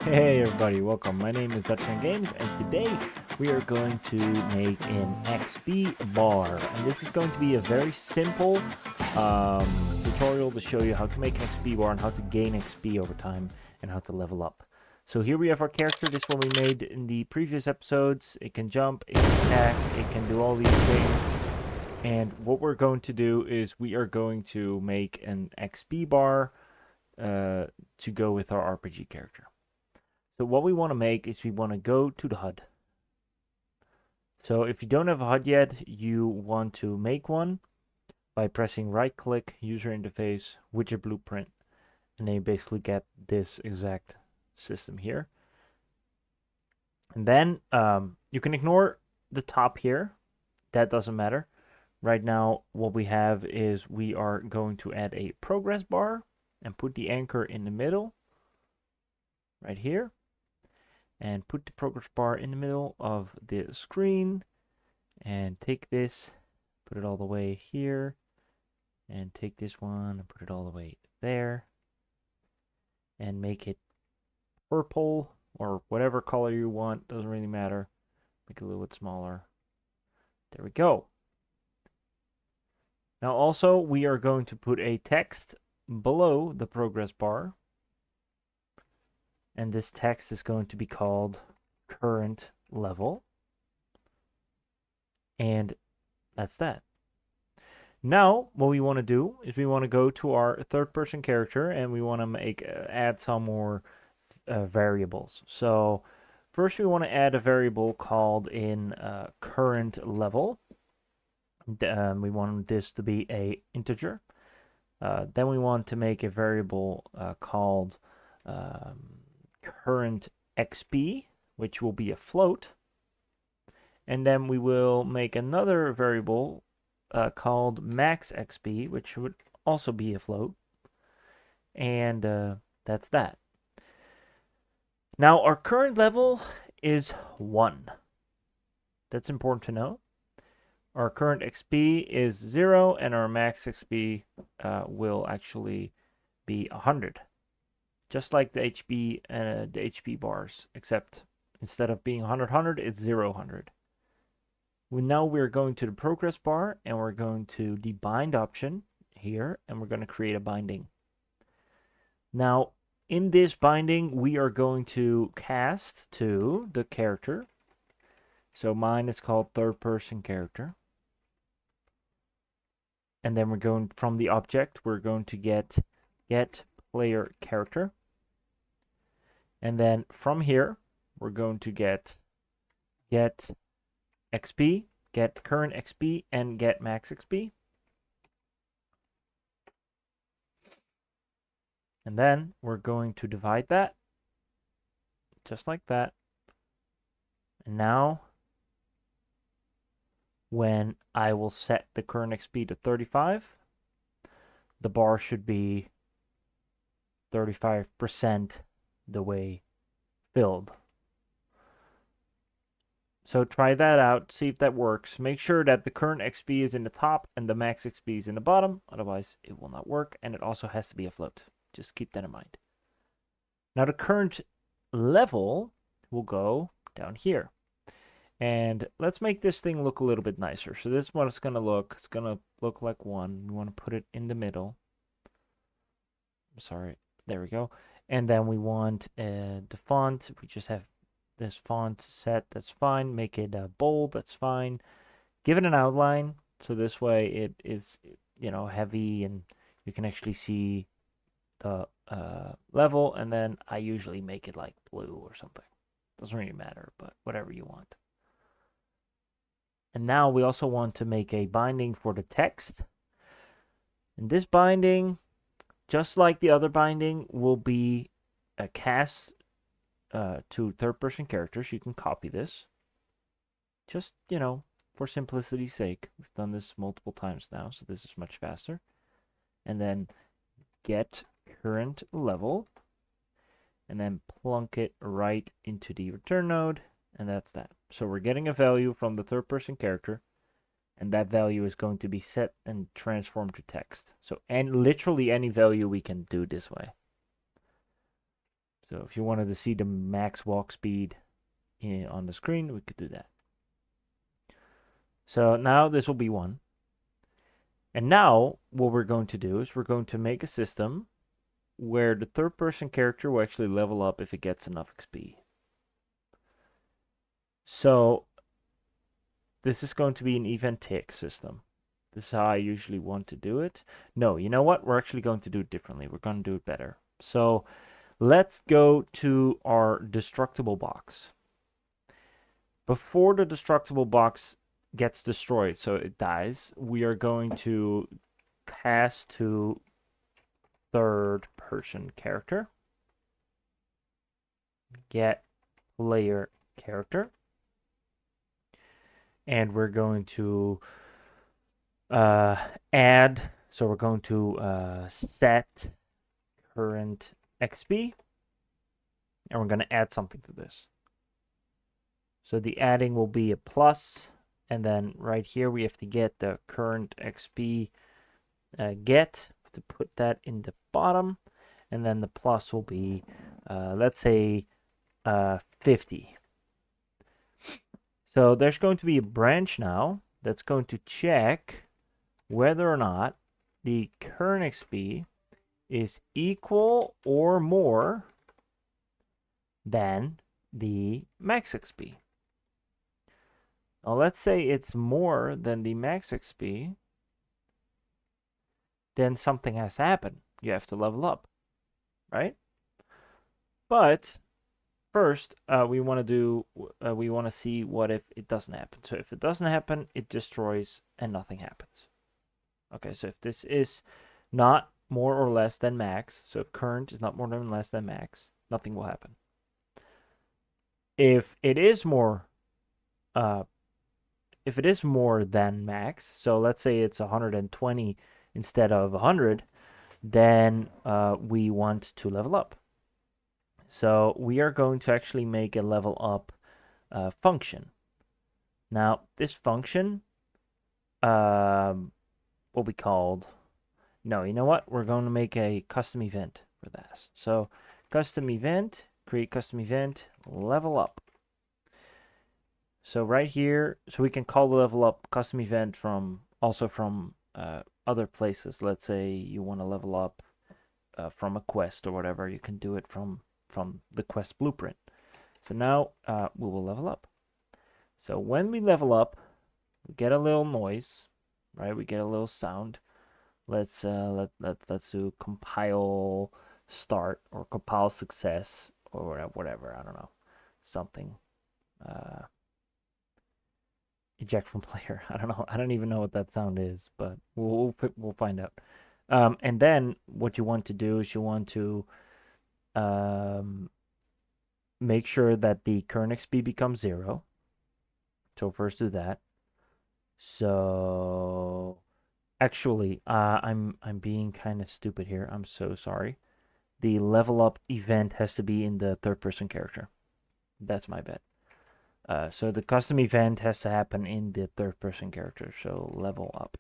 Hey everybody, welcome. My name is Dutchman Games, and today we are going to make an XP bar. And this is going to be a very simple tutorial to show you how to make an XP bar and how to gain XP over time and how to level up. So here we have our character. This one we made in the previous episodes. It can jump, it can attack, it can do all these things. And what we're going to do is we are going to make an XP bar to go with our RPG character. So what we want to make is we want to go to the HUD. So if you don't have a HUD yet, you want to make one by pressing right click, user interface, widget blueprint, and then you basically get this exact system here. And then you can ignore the top here. That doesn't matter. Right now, what we have is we are going to add a progress bar and put the anchor in the middle, right here. And put the progress bar in the middle of the screen and take this, put it all the way here, and take this one and put it all the way there, and make it purple or whatever color you want, doesn't really matter. Make it a little bit smaller. There we go. Now also we are going to put a text below the progress bar, and this text is going to be called current level, and that's that. Now, what we want to do is we want to go to our third-person character and we want to make add some more variables. So first we want to add a variable called in current level. We want this to be a integer. Then we want to make a variable called current XP, which will be a float. And then we will make another variable called maxXP, which would also be a float. And that's that. Now, our current level is 1. That's important to know. Our current XP is 0, and our max XP will actually be 100. Just like the HP bars, except instead of being 100, it's 0, 100. Now we're going to the progress bar, and we're going to the bind option here, and we're going to create a binding. Now, in this binding, we are going to cast to the character. So mine is called third-person character. And then we're going from the object, we're going to get player character. And then from here, we're going to get XP, get current XP, and get max XP. And then we're going to divide that, just like that. And now, when I will set the current XP to 35, the bar should be 35% the way filled. So try that out, see if that works. Make sure that the current XP is in the top and the max XP is in the bottom, otherwise it will not work, and it also has to be a float. Just keep that in mind. Now the current level will go down here. And let's make this thing look a little bit nicer. So this is what it's going to look. It's going to look like 1. We want to put it in the middle. Sorry, there we go. And then we want the font. We just have this font set, that's fine. Make it bold, that's fine. Give it an outline, so this way it is, heavy and you can actually see the level. And then I usually make it like blue or something. Doesn't really matter, but whatever you want. And now we also want to make a binding for the text. And this binding, just like the other binding, will be a cast to third-person characters. You can copy this. Just, for simplicity's sake. We've done this multiple times now, so this is much faster. And then get current level. And then plunk it right into the return node. And that's that. So we're getting a value from the third-person character. And that value is going to be set and transformed to text. So, and literally any value we can do this way. So if you wanted to see the max walk speed on the screen, we could do that. So now this will be 1. And now what we're going to do is we're going to make a system where the third person character will actually level up if it gets enough XP. So this is going to be an event tick system. This is how I usually want to do it. No, you know what? We're actually going to do it differently. We're going to do it better. So let's go to our destructible box. Before the destructible box gets destroyed, so it dies, we are going to cast to third person character, get player character, and we're going to add, so we're going to set current XP, and we're going to add something to this. So the adding will be a plus, and then right here we have to get the current XP get to put that in the bottom, and then the plus will be, let's say, 50. So there's going to be a branch now that's going to check whether or not the current XP is equal or more than the max XP. Now let's say it's more than the max XP, then something has to happen. You have to level up, right? But first, we want to see what if it doesn't happen. So if it doesn't happen, it destroys and nothing happens. Okay, so if this is not more or less than max, so if current is not more than less than max, nothing will happen. If it is more than max, so let's say it's 120 instead of 100, then we want to level up. So we are going to actually make a level up function. Now this function will be called, no, you know what? We're going to make a custom event for that. So custom event, create custom event, level up. So right here, so we can call the level up custom event from other places. Let's say you want to level up from a quest or whatever, you can do it from the quest blueprint. So now we will level up. So when we level up, we get a little noise, right? We get a little sound. Let's do compile start or compile success or whatever. I don't know, something. Eject from player. I don't know. I don't even know what that sound is, but we'll find out. And then what you want to do is you want to make sure that the current XP becomes 0. So first do that. So actually, I'm being kind of stupid here. I'm so sorry. The level up event has to be in the third person character. That's my bad. So the custom event has to happen in the third person character. So level up.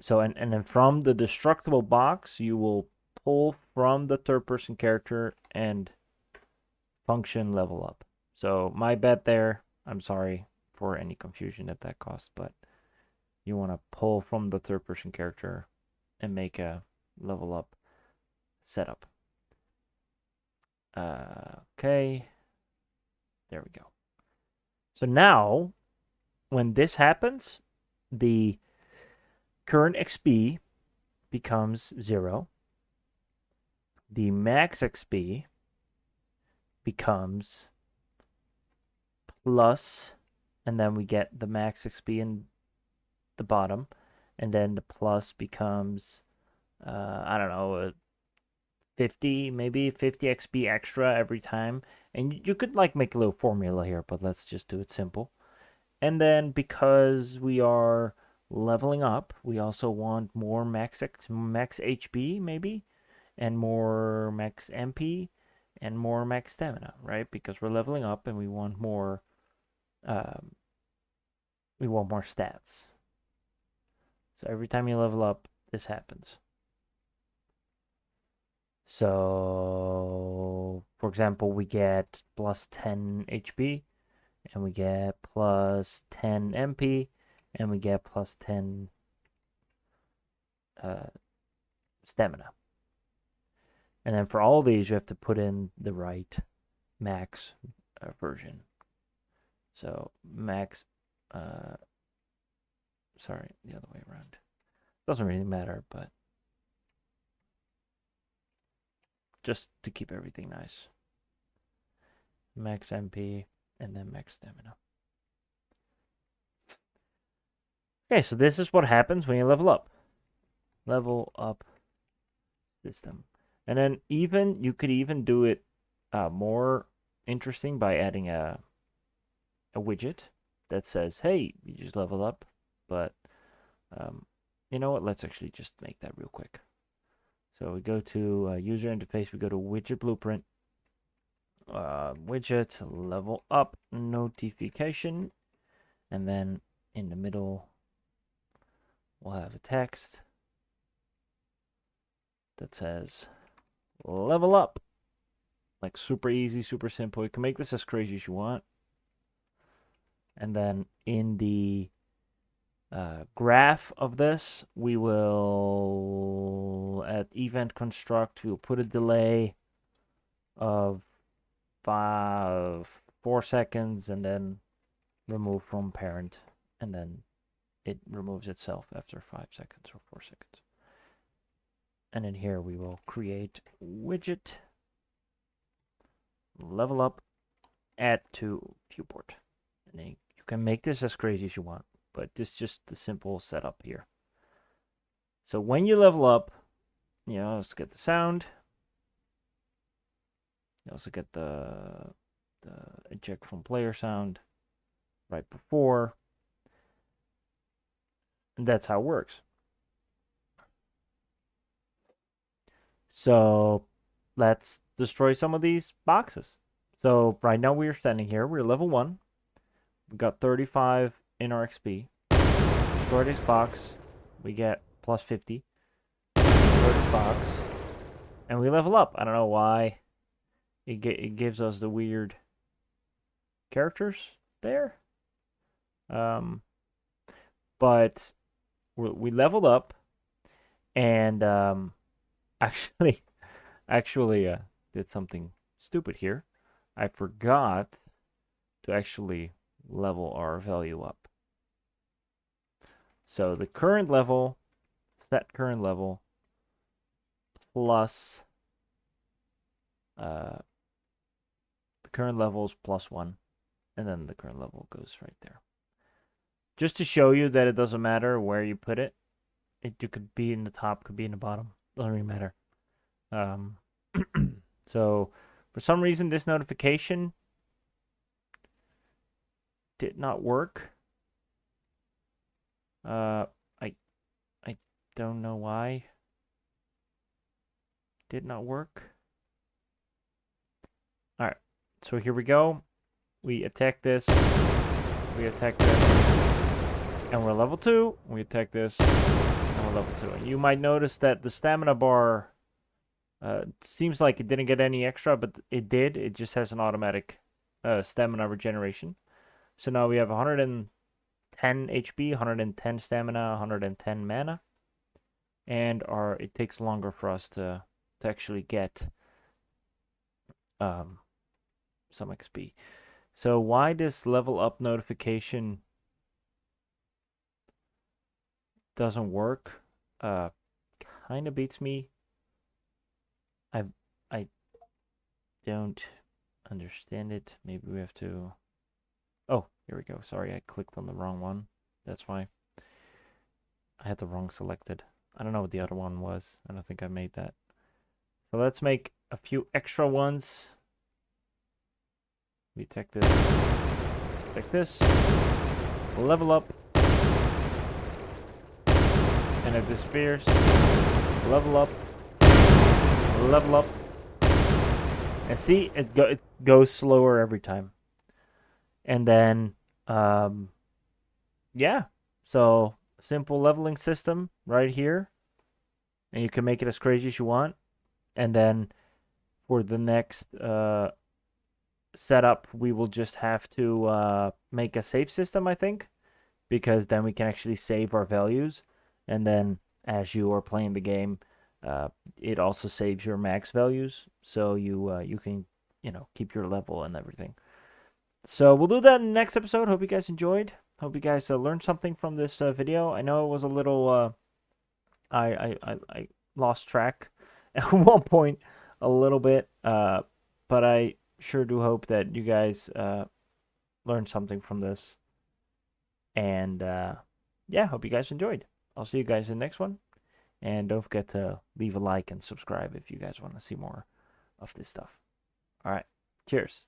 So and then from the destructible box, you will pull from the third person character and function level up. So my bad there. I'm sorry for any confusion that caused, but you want to pull from the third person character and make a level up setup. Okay. There we go. So now, when this happens, the current XP becomes 0. The max XP becomes plus, and then we get the max XP in the bottom, and then the plus becomes, I don't know, 50, maybe 50 XP extra every time. And you could like make a little formula here, but let's just do it simple. And then because we are leveling up, we also want more max HP maybe, and more max MP, and more max stamina, right? Because we're leveling up and we want more stats. So every time you level up, this happens. So, for example, we get plus 10 HP, and we get plus 10 MP, and we get plus 10 stamina. And then for all these, you have to put in the right max version. So max, sorry, the other way around. Doesn't really matter, but just to keep everything nice. Max MP and then max stamina. Okay, so this is what happens when you level up. Level up system. And then you could even do it more interesting by adding a widget that says, hey, you just leveled up. But you know what? Let's actually just make that real quick. So we go to user interface, we go to widget blueprint, widget level up notification, and then in the middle we'll have a text that says level up. Like super easy, super simple. You can make this as crazy as you want. And then in the graph of this, we will at event construct, we'll put a delay of 4 seconds and then remove from parent, and then it removes itself after 5 seconds or 4 seconds. And in here we will create widget level up add to viewport. And then you can make this as crazy as you want, but this is just the simple setup here. So when you level up, you know, let's get the sound. You also get the eject from player sound right before. And that's how it works. So let's destroy some of these boxes. So right now we are standing here. We're level 1. We got 35 in our XP. Destroy this box. We get plus 50. Destroy this box. And we level up. I don't know why it gives us the weird characters there. But we leveled up. And actually did something stupid here. I forgot to actually level our value up. So the current level, set current level, plus the current level is +1, and then the current level goes right there. Just to show you that it doesn't matter where you put it. You could be in the top, could be in the bottom. Doesn't really matter. So for some reason this notification did not work. I don't know why. Did not work. Alright, so here we go. We attack this. We attack this. And we're level 2. We attack this. And we're level 2. And you might notice that the stamina bar seems like it didn't get any extra, but it did. It just has an automatic stamina regeneration. So now we have 110 HP, 110 stamina, 110 mana. And it takes longer for us to actually get some XP. So why this level up notification doesn't work kind of beats me. I don't understand it. Maybe we have to... Oh, here we go. Sorry, I clicked on the wrong one. That's why. I had the wrong selected. I don't know what the other one was. I don't think I made that. So let's make a few extra ones. We take this. Take this. Level up. And it disappears. Level up. Level up. And see, it goes slower every time. And then, yeah. So, simple leveling system right here. And you can make it as crazy as you want. And then for the next setup, we will just have to make a save system, I think, because then we can actually save our values. And then as you are playing the game, it also saves your max values, so you can keep your level and everything. So we'll do that in the next episode. Hope you guys enjoyed. Hope you guys learned something from this video. I know it was a little I lost track at one point a little bit, but I sure do hope that you guys learned something from this. And yeah, hope you guys enjoyed. I'll see you guys in the next one. And don't forget to leave a like and subscribe if you guys want to see more of this stuff. All right. Cheers.